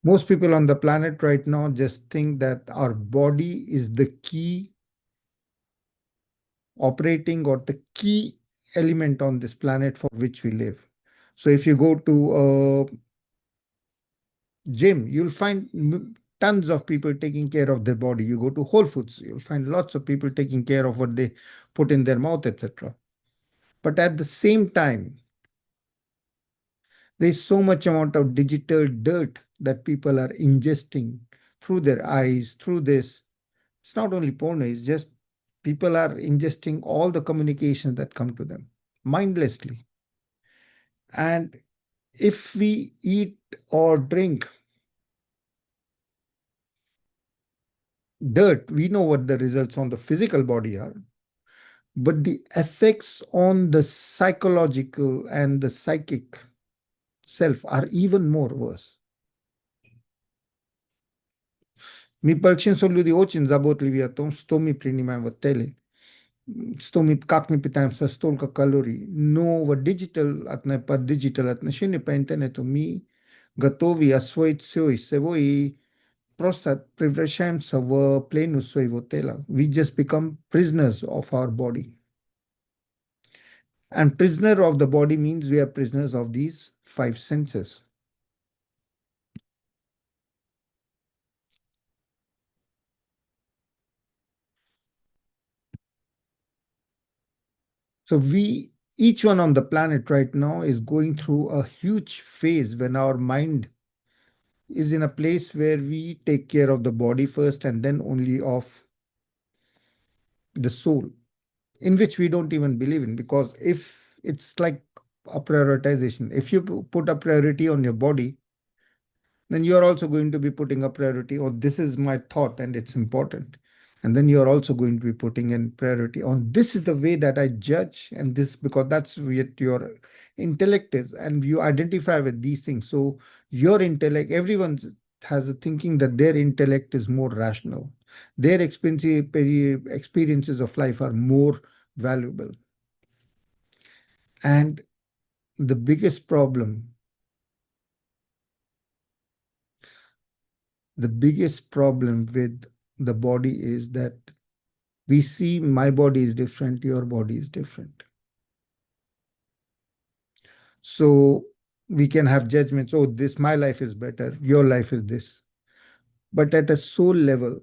Most people on the planet right now just think that our body is the key operating or the key element on this planet for which we live. So if you go to a gym, you'll find tons of people taking care of their body. You go to Whole Foods, you'll find lots of people taking care of what they put in their mouth, etc. But at the same time, there's so much amount of digital dirt that people are ingesting through their eyes, through this. It's not only porno, it's just people are ingesting all the communications that come to them mindlessly. And if we eat or drink dirt, we know what the results on the physical body are, but the effects on the psychological and the psychic self are even more worse. Mi pëlqen so ludi очень заботливее о том, что мы принимаем в теле, что мы, как мы питаемся, столько калорий. Но в по диджитал отношению по интернету мы готовы освоить все из всего и просто превращаемся в плену своего тела. We just become prisoners of our body. And prisoner of the body means we are prisoners of these five senses. So each one on the planet right now is going through a huge phase when our mind is in a place where we take care of the body first and then only of the soul, in which we don't even believe in, because if it's like a prioritization, if you put a priority on your body, then you're also going to be putting a priority, oh, this is my thought and it's important. And then you're also going to be putting in priority on this is the way that I judge, and this because that's what your intellect is, and you identify with these things. So your intellect, everyone has a thinking that their intellect is more rational. Their experiences of life are more valuable. And the biggest problem, the biggest problem with the body is that we see my body is different, your body is different. So we can have judgments, oh, this, my life is better, your life is this. But at a soul level,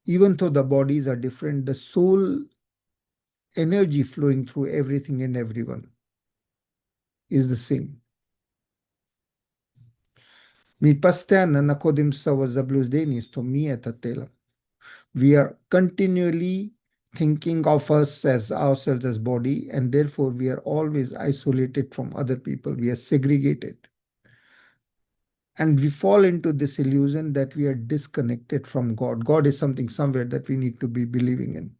even though the bodies are different, the soul energy flowing through everything and everyone is the same. Mi pasteana nakodim sawa zabluzdenis to mi etatela. We are continually thinking of us as ourselves as body, and therefore we are always isolated from other people. We are segregated. And we fall into this illusion that we are disconnected from God. God is something somewhere that we need to be believing in.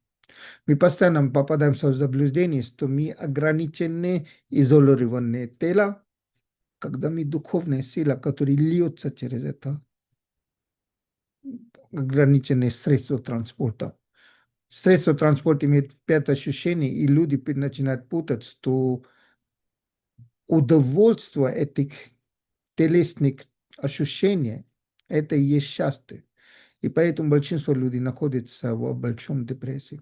Mi pastanam papadam sozabluzdeni's to mi agraničenje izolirivane tela, когда ми духовная сила, которая льется через это ограниченное средство транспорта. Средство транспорта имеет пять ощущений, и люди начинают путать, что удовольствие этих телесных ощущений – это и есть счастье. И поэтому большинство людей находится в большом депрессии.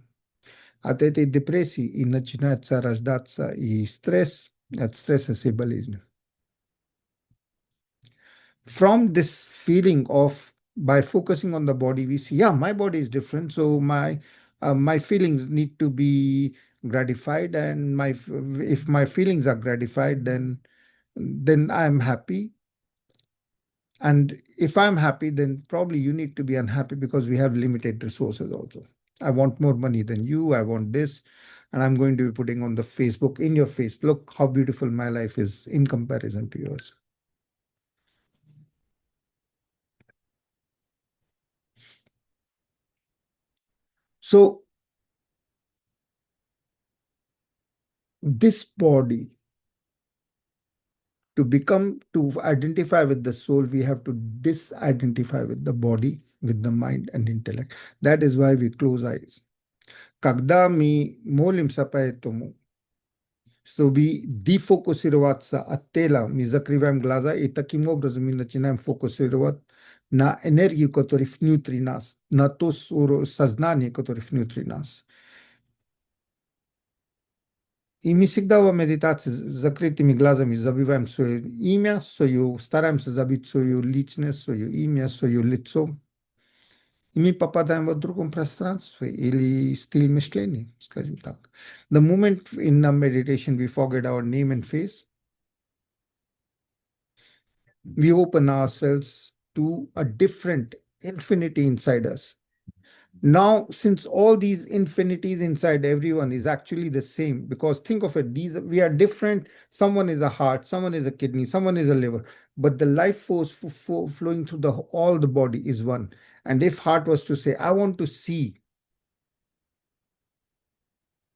От этой депрессии и начинается рождаться и стресс, от стресса и болезни. From this feeling of, by focusing on the body, we see, yeah, my body is different, so my feelings need to be gratified, and if my feelings are gratified, then I'm happy. And if I'm happy, then probably you need to be unhappy because we have limited resources also. I want more money than you. I want this. And I'm going to be putting on the Facebook in your face, look how beautiful my life is in comparison to yours. So this body, to identify with the soul, we have to disidentify with the body, with the mind and intellect. That is why we close eyes. Когда мы молимся по этому, Sobie defokusirować sa atela mi zakrywałem glaza i takim obrazem mi zaczynałem fokusować na energię, która внутри nas, na to сознание, które внутри nas. I mi всегда в медитации с закрытыми глазами забиваем свое имя, свою, стараемся забить свою личность, свое имя, свое лицо. И мы попадаем в другом пространстве или стиль мышления, скажем так. The moment in a meditation we forget our name and face, we open ourselves to a different infinity inside us. Now, since all these infinities inside everyone is actually the same, because think of it, these we are different. Someone is a heart, someone is a kidney, someone is a liver, but the life force flowing through the all the body is one. And if heart was to say, "I want to see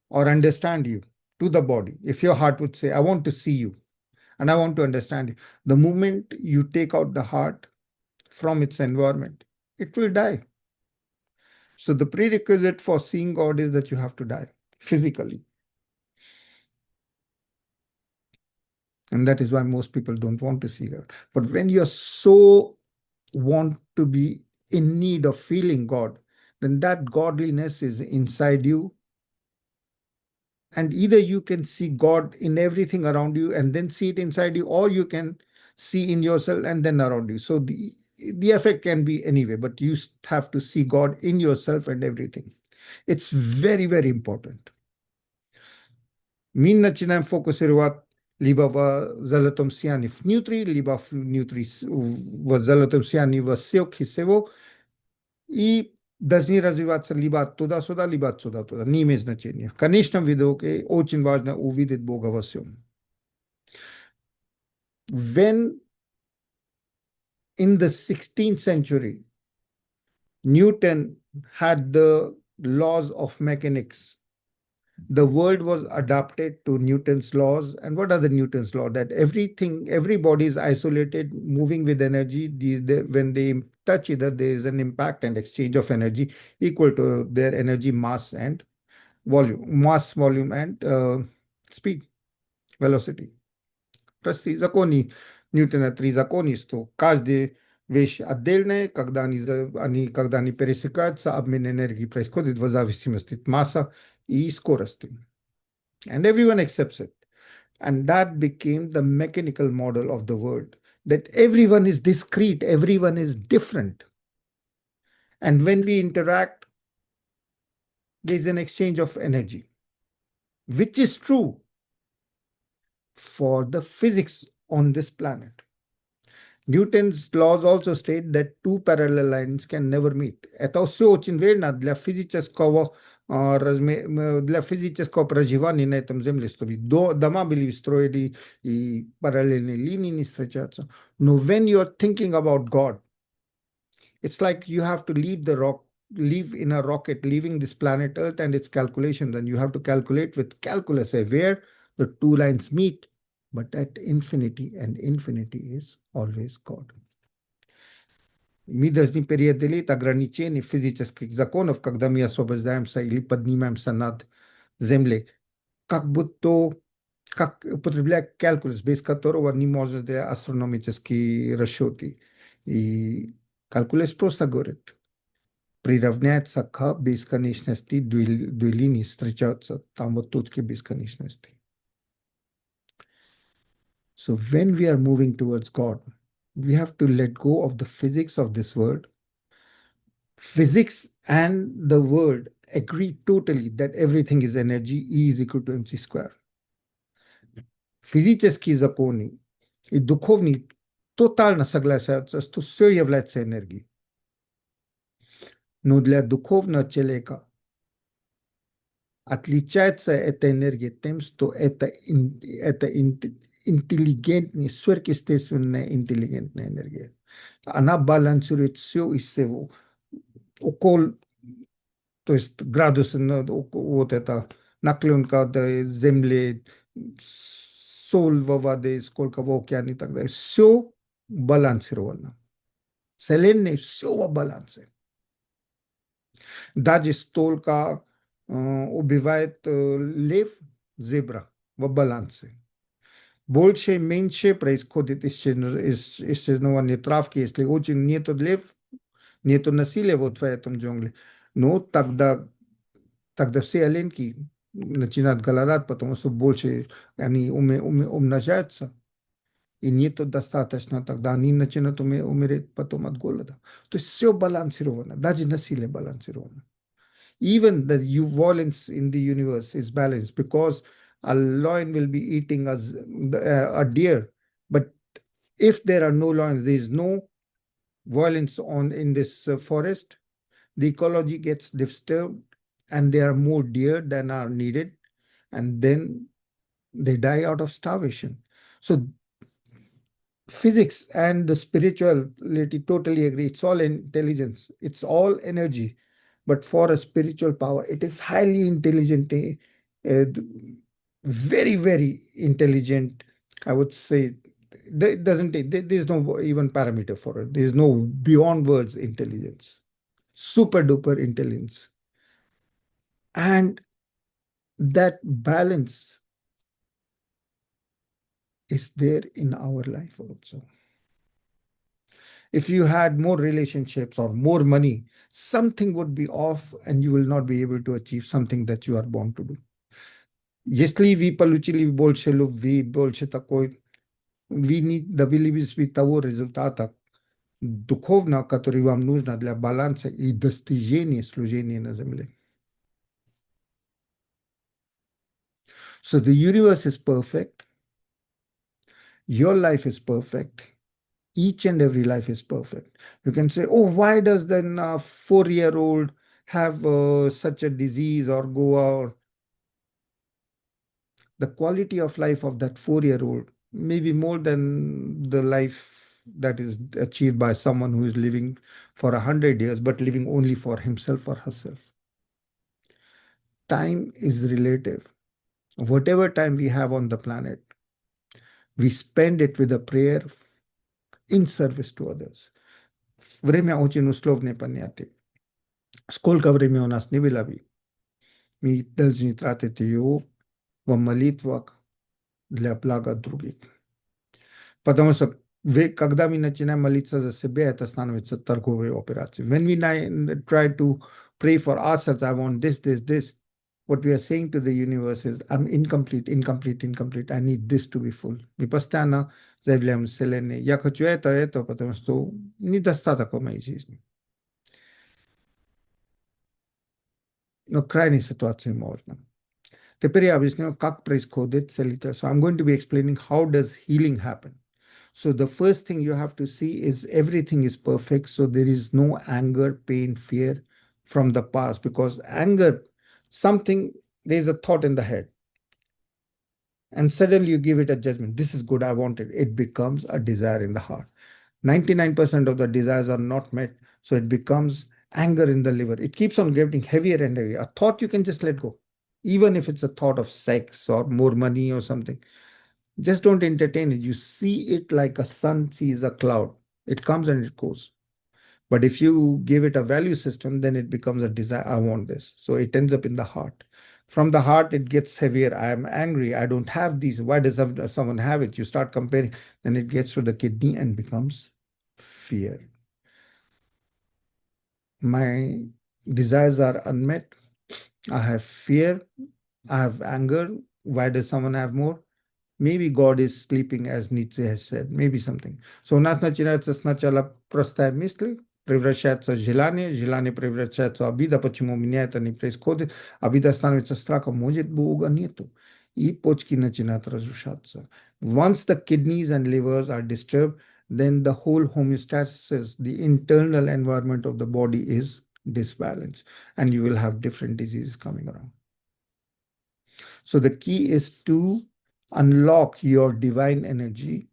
or understand you," to the body, if your heart would say, "I want to see you and I want to understand you," the moment you take out the heart from its environment, it will die. So the prerequisite for seeing God is that you have to die physically. And that is why most people don't want to see God. But when you're so want to be in need of feeling God, then that godliness is inside you. And either you can see God in everything around you and then see it inside you, or you can see in yourself and then around you. So the effect can be anyway, but you have to see God in yourself and everything. It's very, very important. Mi начинаем фокусировать либо в золотом сиянии внутри, либо внутри в золотом сиянии в силке всего, и должны развиваться либо туда-сюда, либо отсюда-туда. Не имеет значения. В конечном виде очень важно увидеть Бога во всем. When in the 16th century, Newton had the laws of mechanics, the world was adapted to Newton's laws. And what are the Newton's law? That everything, every body is isolated, moving with energy. When they touch either, there is an impact and exchange of energy equal to their energy, mass and volume, mass, volume, and speed, velocity. Простые законы Ньютона, три закона, есть, что каждая вещь отдельная, когда они пересекаются, обмен энергии происходит в зависимости от массы и скорости. And everyone accepts it. And that became the mechanical model of the world, that everyone is discrete, everyone is different. And when we interact, there's an exchange of energy, which is true for the physics on this planet. Newton's laws also state that two parallel lines can never meet. Это все очень верно для физического, для физического проживания на этом земле, чтобы дома были строили и параллельные линии не встречаться. Но when you're thinking about God, it's like you have to leave the rock, live in a rocket, leaving this planet Earth and its calculations, and you have to calculate with calculus where the two lines meet, but at infinity, and infinity is always God. Мы должны преодолеть ограничения физических законов, когда мы освобождаемся или поднимаемся над землей, как будто как употребляя калькулус, без которого не можно делать астрономические расчеты. И калькулус просто говорит, приравняется к бесконечности, две линии встречаются там вот точки бесконечности. So when we are moving towards God, we have to let go of the physics of this world. Physics and the world agree totally that everything is energy, E is equal to mc square. Физические законы и духовные тотально соглашаются, что все является энергией. Но для духовного человека отличается эта энергия тем, что это интеллигентная, сверхъестественная интеллигентная энергия. Она балансирует все и всего. Около, то есть градусы, вот это наклонка до земли, соль во воде, сколько в океане и так далее. Все балансировано. Вселенная все в балансе. Даже столько убивает лев, зебра balanse. Больше, меньше происходит исчезновение травки, если очень нету лев, нету насилия вот в этом джунгле. Ну, тогда все оленки начинают голодать, потому что больше они умножаются, и нету достаточно, тогда они начинают умереть потом от голода. То есть все балансировано, даже насилие балансировано. Even the violence in the universe is balanced because a lion will be eating a deer. But if there are no lions, there is no violence on in this forest. The ecology gets disturbed, and there are more deer than are needed, and then they die out of starvation. So physics and the spirituality totally agree. It's all intelligence. It's all energy. But for a spiritual power, it is highly intelligent, very, very intelligent. I would say it doesn't take, there's no even parameter for it. There's no beyond words intelligence, super duper intelligence. And that balance is there in our life also. If you had more relationships or more money, something would be off and you will not be able to achieve something that you are born to do. Jeśli wy получили больше любви, больше такой, вы не добились бы того результата духовного, который вам нужно для баланса и достижения служения на земле. So the universe is perfect. Your life is perfect. Each and every life is perfect. You can say, oh, why does then a 4-year-old have such a disease or go out? The quality of life of that 4-year-old may be more than the life that is achieved by someone who is living for 100 years, but living only for himself or herself. Time is relative. Whatever time we have on the planet, we spend it with a prayer in service to others. Время очень условное понятие. Сколько времени у нас не было бы, мы должны тратить его в молитвах для блага других. Потому что когда мы начинаем молиться за себя, это становится торговой операцией. When we try to pray for ourselves, I want this, what we are saying to the universe is, I'm incomplete. I need this to be full. Мы постоянно заявляем Вселенной, я хочу это, потому что недостаток в моей жизни. Но крайней ситуации можно. Теперь я объясню, как происходит целительство. So I'm going to be explaining how does healing happen. So the first thing you have to see is everything is perfect. So there is no anger, pain, fear from the past, because anger, there's a thought in the head. And suddenly you give it a judgment. This is good, I want it. It becomes a desire in the heart. 99% of the desires are not met. So it becomes anger in the liver. It keeps on getting heavier and heavier. A thought you can just let go. Even if it's a thought of sex or more money or something. Just don't entertain it. You see it like a sun sees a cloud. It comes and it goes. But if you give it a value system, then it becomes a desire. I want this. So it ends up in the heart. From the heart, it gets heavier. I am angry. I don't have these. Why does someone have it? You start comparing. Then it gets to the kidney and becomes fear. My desires are unmet. I have fear. I have anger. Why does someone have more? Maybe God is sleeping, as Nietzsche has said. Maybe something. So у нас начинается сначала простая мысль, превращается в желание, желание превращается в обида, почему у меня это не происходит, обида становится страхом, может, Бога нету. И почки начинают разрушаться. Once the kidneys and livers are disturbed, then the whole homeostasis, the internal environment of the body is disbalanced, and you will have different diseases coming around. So the key is to unlock your divine energy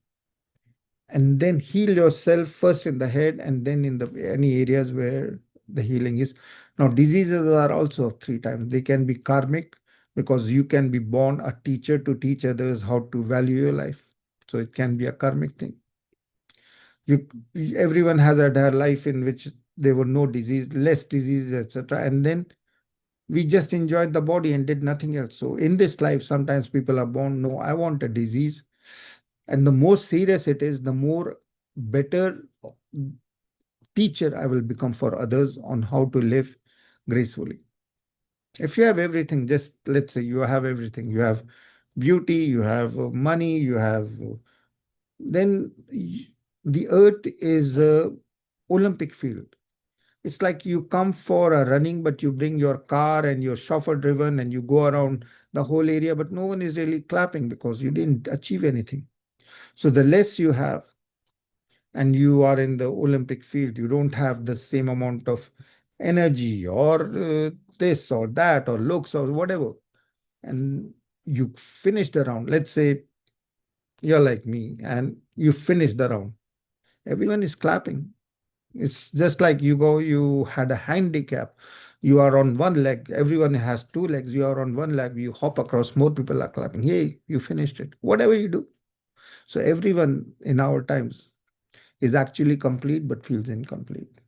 and then heal yourself first in the head and then in any areas where the healing is. Now, diseases are also of 3 types. They can be karmic, because you can be born a teacher to teach others how to value your life. So it can be a karmic thing. Everyone has had a life in which there were no disease, less disease, etc. And then We just enjoyed the body and did nothing else. So in this life, sometimes people are born, no, I want a disease. And the more serious it is, the more better teacher I will become for others on how to live gracefully. If you have everything, just let's say you have everything, you have beauty, you have money, you have, then the earth is a Olympic field. It's like you come for a running, but you bring your car and you're chauffeur driven and you go around the whole area, but no one is really clapping because you didn't achieve anything. So the less you have, and you are in the Olympic field, you don't have the same amount of energy or this or that or looks or whatever, and you finish the round. Let's say you're like me and you finish the round. Everyone is clapping. It's just like you go, you had a handicap. You are on one leg, everyone has two legs. You are on one leg, you hop across, more people are clapping. Hey, you finished it. Whatever you do. So everyone in our times is actually complete but feels incomplete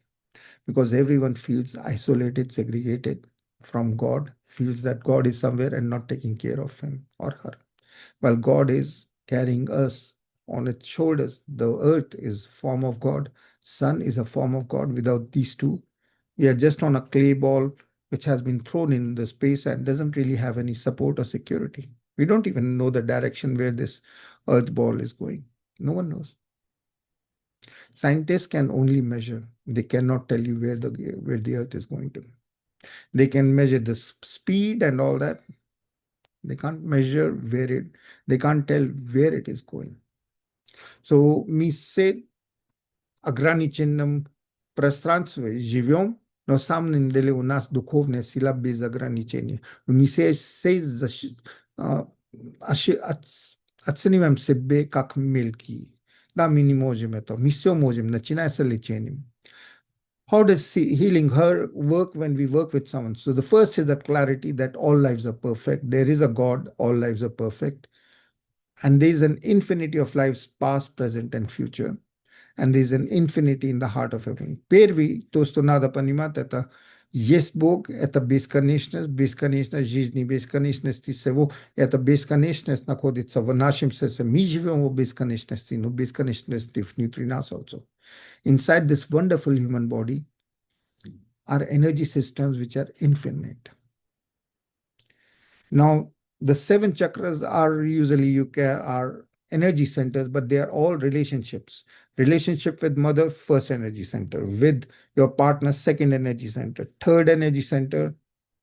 because everyone feels isolated, segregated from God, feels that God is somewhere and not taking care of him or her. While God is carrying us on its shoulders, the earth is form of God, sun is a form of God. Without these two, we are just on a clay ball which has been thrown in the space and doesn't really have any support or security. We don't even know the direction where this earth ball is going. No one knows. Scientists can only measure. They cannot tell you where the earth is going to. They can measure the speed and all that. They can't measure where it, they can't tell where it is going. So mi se ограниченном пространстве живем, но самом деле у нас духовная сила без ограничений. Мы а, оцениваем себя как мелкие. Да, мы не можем это. Мы все можем, начиная с лечением. How does healing her work when we work with someone? So the first is the clarity that all lives are perfect. There is a God, all lives are perfect. And there is an infinity of lives, past, present, and future. And there is an infinity in the heart of everyone. Первый, то, что надо понимать, это есть Бог, это бесконечность жизни, бесконечности всего. Эта бесконечность находится в нашем сердце. Мы живем в бесконечности, но бесконечности внутри нас also. Inside this wonderful human body are energy systems which are infinite. Now, the seven chakras are usually are energy centers, but they are all relationships. Relationship with mother, first energy center. With your partner, second energy center. Third energy center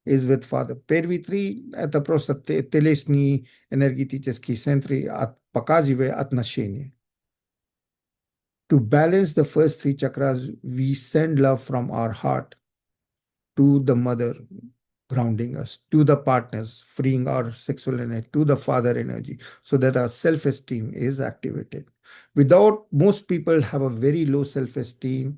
is with father. Первые три — это просто телесные энергетические центры, показывая отношения. To balance the first three chakras, we send love from our heart to the mother, grounding us, to the partners, freeing our sexual energy, to the father energy, so that our self-esteem is activated. Without, most people have a very low self-esteem,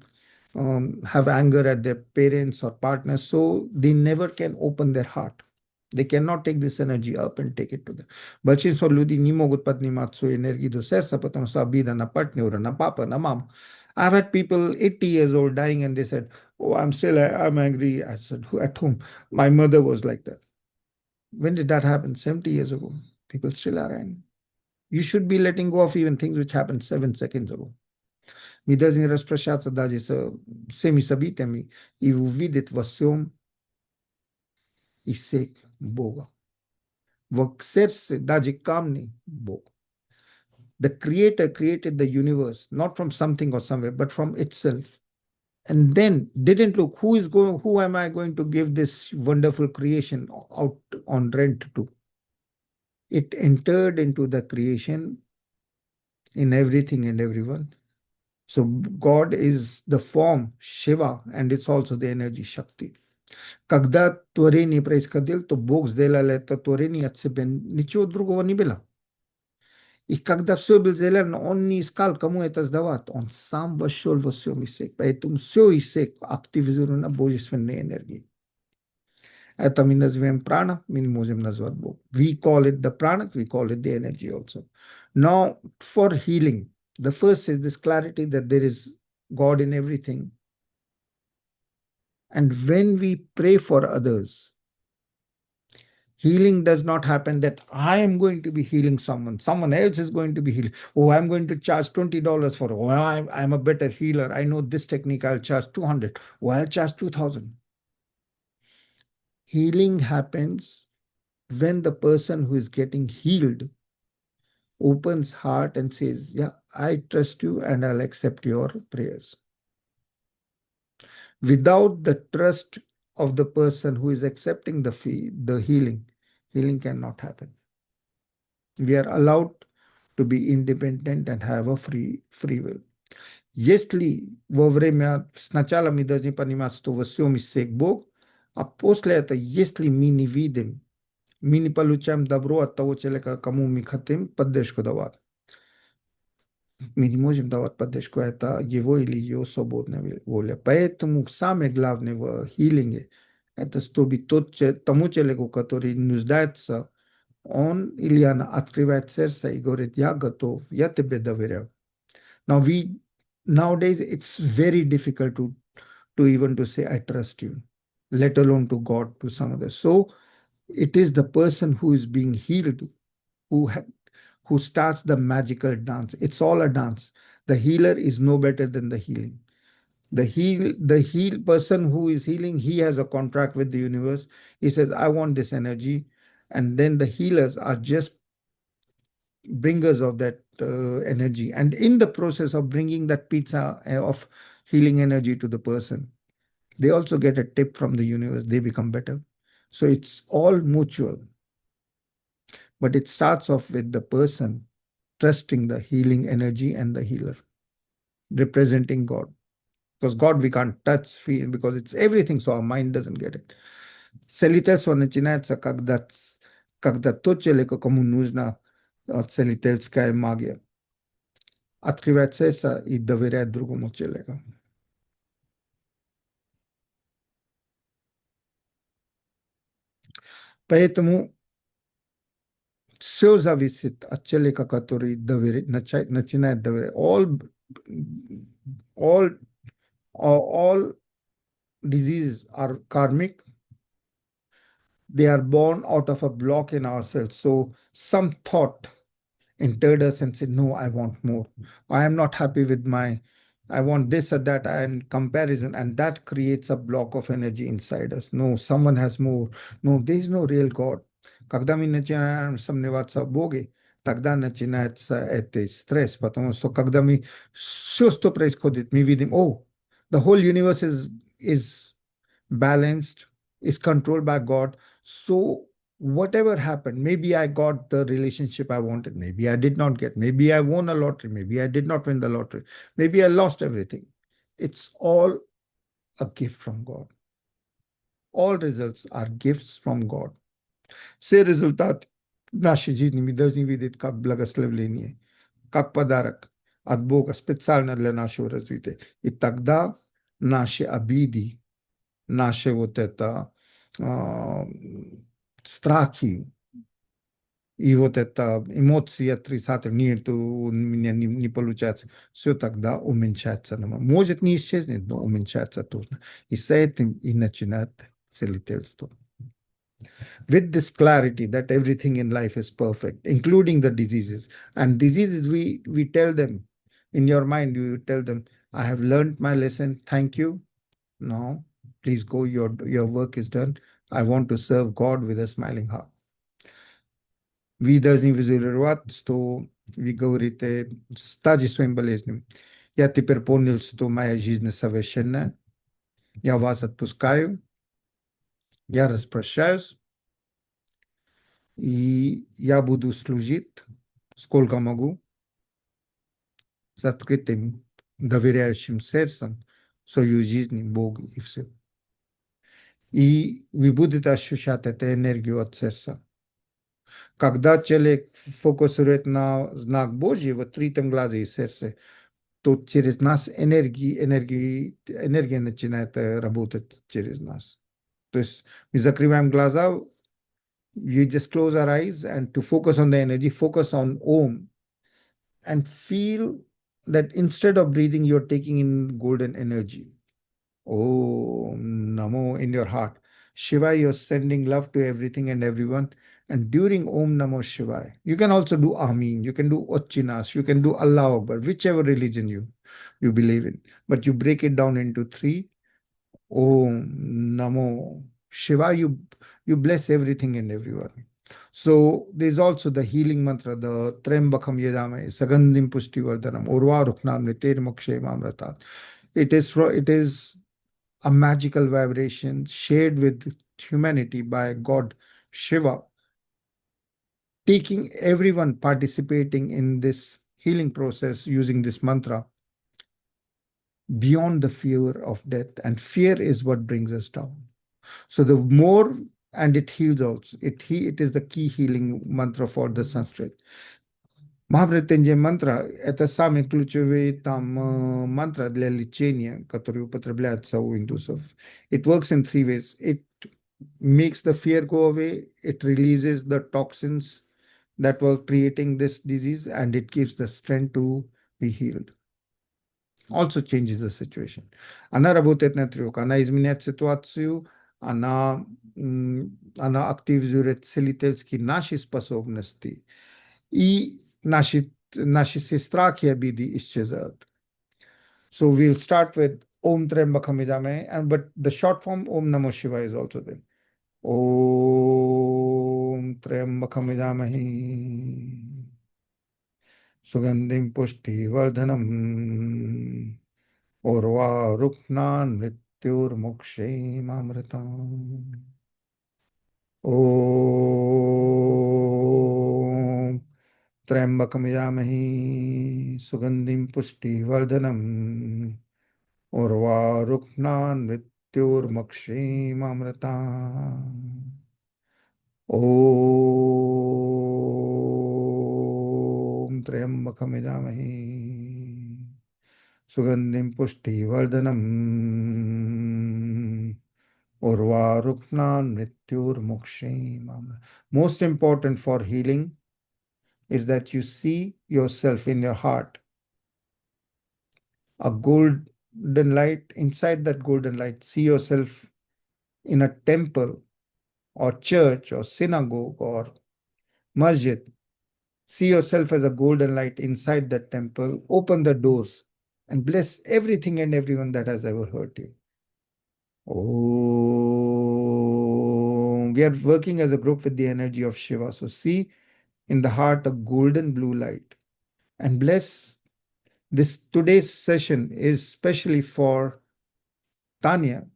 have anger at their parents or partners, so they never can open their heart. They cannot take this energy up and take it to them. Balchin so ludi ni mogut patni matsu energy do sersa patam sa bida na partner na papa na mom. I've had people 80 years old dying and they said, "Oh, I'm angry." I said, At whom?" My mother was like that. When did that happen? 70 years ago. People still are angry. You should be letting go of even things which happened 7 seconds ago. Mi dați răsprășață, da, să semi sabitemi, и увидит во всем Isek Boga. В сердце даже камни Бог. The Creator created the universe, not from something or somewhere, but from itself. And then didn't look who am I going to give this wonderful creation out on rent to? It entered into the creation in everything and everyone. So God is the form, Shiva, and it's also the energy, Shakti. Когда творение происходило, то Бог сделал это творение от себя. Ничего другого не было. И когда все было сделано, он не искал, кому это сдавать. Он сам вошел во все ИСЕК. Поэтому все ИСЕК активизировано божественной энергией. Это мы называем прана, мы не можем назвать Бог. We call it the prana, we call it the energy also. Now, for healing, the first is this clarity that there is God in everything. And when we pray for others, Healing does not happen that I am going to be healing someone, someone else is going to be healing. Oh, I'm going to charge $20 for it. Oh, I'm a better healer. I know this technique, I'll charge 200. Oh, I'll charge 2000. Healing happens when the person who is getting healed opens heart and says, yeah, I trust you and I'll accept your prayers. Without the trust of the person who is accepting the healing, healing cannot happen. We are allowed to be independent and have a free will. Jeśli во время сначала мы должны понимать, что во всем есть Бог, а после этого, если мы не видим, мы не получаем добро от того человека, кому мы хотим поддержку давать. Мы не можем давать поддержку, это его или ее свободная воля. Поэтому самое главное в хилинге, это чтобы тому человеку, который нуждается, он или она открывает сердце и говорит, я готов, я тебе доверяю. Now nowadays it's very difficult to even to say I trust you, let alone to God, to some others. So it is the person who is being healed who who starts the magical dance. It's all a dance. The healer is no better than the healing. The heal person who is healing, he has a contract with the universe. He says, I want this energy. And then the healers are just bringers of that energy. And in the process of bringing that pizza of healing energy to the person, they also get a tip from the universe. They become better. So it's all mutual. But it starts off with the person trusting the healing energy and the healer, representing God. Because God we can't touch, feel, because it's everything, so our mind doesn't get it. Целительство начинается, когда тот человек, кому нужна целительская магия, открывает сердце и доверяет другому человеку. Поэтому все зависит от человека, который начинает доверять. All, all diseases are karmic. They are born out of a block in ourselves. So some thought entered us and said, no, I want more. I am not happy with I want this or that, and comparison. And that creates a block of energy inside us. No, someone has more. No, there is no real God. Когда мы начинаем сомневаться в Боге, тогда начинается этот стресс, потому что когда мы все, что происходит, мы видим, oh, the whole universe is balanced, is controlled by God. So whatever happened, maybe I got the relationship I wanted, maybe I did not get, maybe I won a lottery, maybe I did not win the lottery, maybe I lost everything. It's all a gift from God. All results are gifts from God. Все результаты нашей жизни мы должны видеть как благословение, как подарок от Бога специально для нашего развития. И тогда наши обиды, наши вот это страхи и вот это эмоции отрицательные, нет, у меня не получается, все тогда уменьшается. Может не исчезнет, но уменьшается тоже. И с этим и начинает целительство. With this clarity that everything in life is perfect, including the diseases. And diseases, we tell them, in your mind, you tell them, I have learned my lesson, thank you. No, please go, your work is done. I want to serve God with a smiling heart. Вы должны визуализировать, что вы говорите, стадии своим болезням. Я теперь понял, что моя жизнь совершенна. Я вас отпускаю. Я распрощаюсь. И я буду служить, сколько могу, с открытым, доверяющим сердцем свою жизнь Богу и все. И вы будете ощущать эту энергию от сердца. Когда человек фокусирует на знак Божий в открытом глазе и сердце, то через нас энергия начинает работать через нас. То есть мы закрываем глаза, you just close our eyes and to focus on the energy, focus on Om and feel that instead of breathing, you're taking in golden energy. Om Namo in your heart. Shiva, you're sending love to everything and everyone. And during Om Namo Shivaya, you can also do Amin, you can do Ochchinas, you can do Allah Akbar, whichever religion you believe in. But you break it down into three. Om Namo Shiva, you bless everything and everyone. So there's also the healing mantra, the Trembakam Yedame, Sagandim Pushtivardhanam, Urva Ruknam Nitir Mokshe Mamratat. It is a magical vibration shared with humanity by God Shiva, taking everyone participating in this healing process using this mantra beyond the fear of death. And fear is what brings us down. So the more, and it heals also. It is the key healing mantra for the Sanskrit. Mavritinje mantra это самый ключевой там мантра для лечения, который употребляется у индусов. It works in three ways. It makes the fear go away, it releases the toxins that were creating this disease, and it gives the strength to be healed. Also changes the situation. Она работает на трех. Она изменяет ситуацию, она, она активизирует целительски наши способности, и наши все страхи и обиды исчезают. So we'll start with Om Trembakam and but the short form Om Namo Shivaya is also there. Om Trembakam Sugandhim Pushtivardhanam Urva Ruknan Mrityur Mukshim Amritam. Om Trembakam Sugandhim Pushtivardhanam Urva Ruknan Mrityur Mukshim Amritam. Om Trembakam Sugandhim Pushtivardhanam Urva Ruknan Mrityur Mukshim. Most important for healing is that you see yourself in your heart, a golden light. Inside that golden light, see yourself in a temple or church or synagogue or masjid. See yourself as a golden light inside that temple. Open the doors and bless everything and everyone that has ever hurt you. Oh, we are working as a group with the energy of Shiva. So see in the heart a golden blue light and bless. This today's session is specially for Tanya.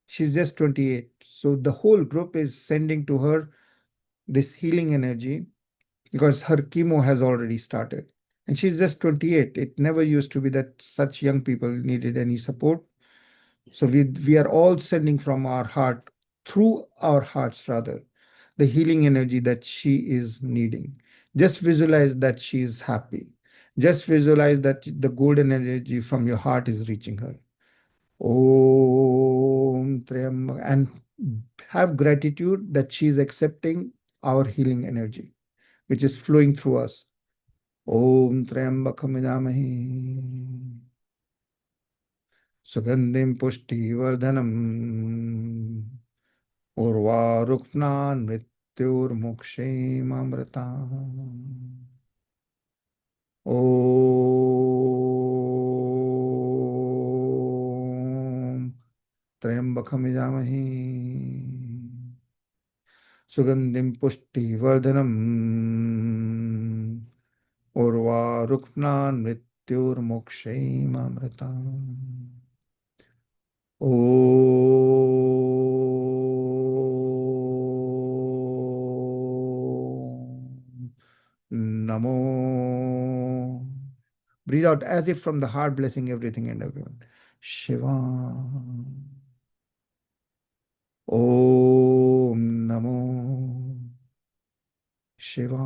She's just 28. So the whole group is sending to her this healing energy because her chemo has already started. And she's just 28. It never used to be that such young people needed any support. So we are all sending from our heart, through our hearts rather, the healing energy that she is needing. Just visualize that she is happy. Just visualize that the golden energy from your heart is reaching her. Om Triam, and have gratitude that she is accepting our healing energy, which is flowing through us. Om Triambakam Idamahi Sugandhim Pushtivardhanam Urva Ruknan Mrityur Mukshim Amritam. Om Triambakam Idamahi Sugandhim Pushtivardhanam Urva Ruknan Mrityur Mukshim Amritam. Om Namo. Breathe out as if from the heart, blessing everything and everyone. Shiva. Om Namo. Shiva.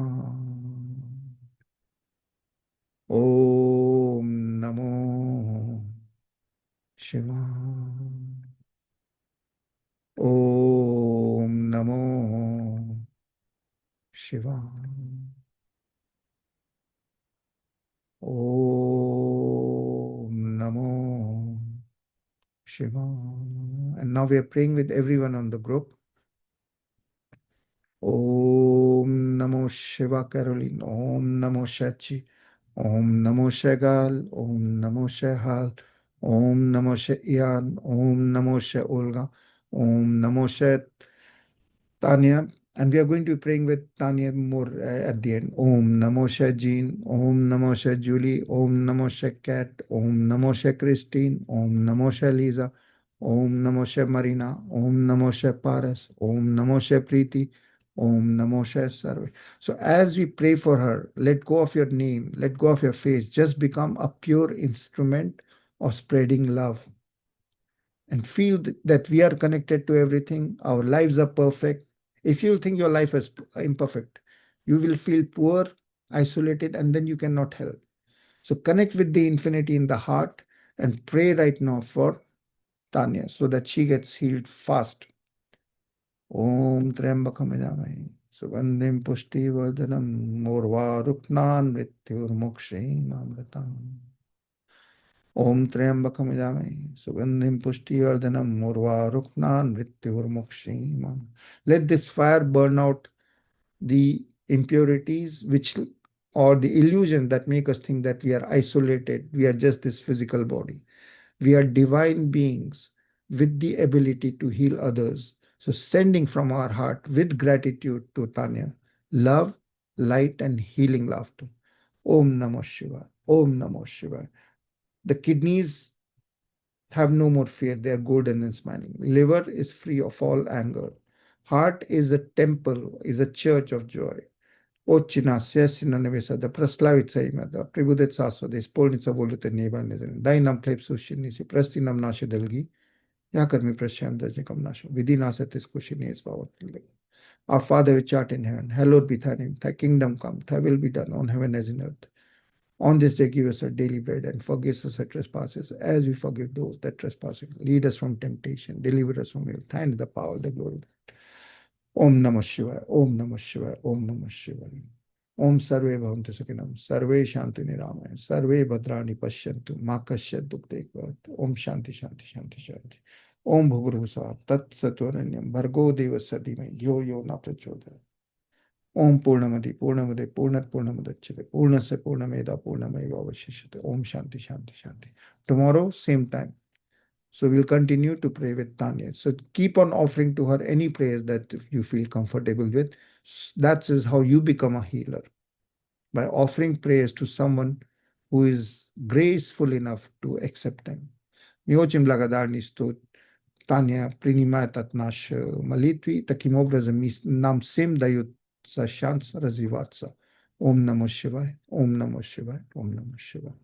Om Namo. Shiva. Om Namo Shiva. Om Namo Shiva. And now we are praying with everyone on the group. Namo Shiva Caroline. Om Namo Shachi. Om Namo Shagal. Om Namo Shehal. Om Namo She Ian. Om Namo She Olga. Om Namo She Tanya, and we are going to be praying with Tanya more at the end. Om Namo Shah Jean, Om Namo Shah Julie, Om Namo Shah Kat, Om Namo Shah Christine, Om Namo Shah Lisa, Om Namo Shah Marina, Om Namo Shah Paras, Om Namo Shah Preeti, Om Namo Shah Sarve. So as we pray for her, let go of your name, let go of your face, just become a pure instrument of spreading love and feel that we are connected to everything. Our lives are perfect. If you think your life is imperfect, you will feel poor, isolated, and then you cannot help. So connect with the infinity in the heart and pray right now for Tanya so that she gets healed fast. Om Trambakam Yajamai Sugandhim Pushti Vardhanam Morva Ruknan Mrityurmokshim Amritam. Om Triambakam Yajamai Sugandhim Pushtivardanam Murva Ruknan Mrityurmokshimam. Let this fire burn out the impurities which or the illusions that make us think that we are isolated, we are just this physical body. We are divine beings with the ability to heal others. So sending from our heart with gratitude to Tanya, love, light and healing laughter. Om Namah Shivaya. Om Namah Shivaya. The kidneys have no more fear. They are golden and smiling. Liver is free of all anger. Heart is a temple, is a church of joy. Otchinasya sinanevesa, the praslavica imada, pribudet saso, the spolnica volute neva nezen, dainam klepsushinisi, prestinam nasha delgi, yakarmi prasyam dajnikam nasha, vidinasatis kushines vavat. Our Father which art in heaven, hallowed be thy name, thy kingdom come, thy will be done on heaven as in earth. On this day, give us our daily bread and forgive us our trespasses as we forgive those that trespass against us. Lead us from temptation, deliver us from evil. Thine is the power, the glory. Om Namah Shivaya, Om Namah Shivaya, Om Namah Shivaya. Om Sarve Bhavantu Sukhinam, Sarve Shanti Niramaya, Sarve Bhadrani Pashyantu, Ma Kasyat Dukte Bhavat. Om Shanti Shanti Shanti Shanti. Om Bhuvrusa Tat Saturanyam, Bhargo Deva Sadimai, Yo Yo Na Prachodayat. Om Purnamadi Purnamade Purnat Purnamadachite Purnasya Purnameda Purnameva Avashishite. Om Shanti Shanti Shanti. Tomorrow, same time. So we'll continue to pray with Tanya. So keep on offering to her any prayers that you feel comfortable with. That is how you become a healer. By offering prayers to someone who is graceful enough to accept them. Miocim Blagadar to Tanya Prinimatat nasz malitwi, takim obrazem nam sem dają za szans развиваться. Om Namo Shivaya, Om Namo Shivaya, Om Namo Shivaya.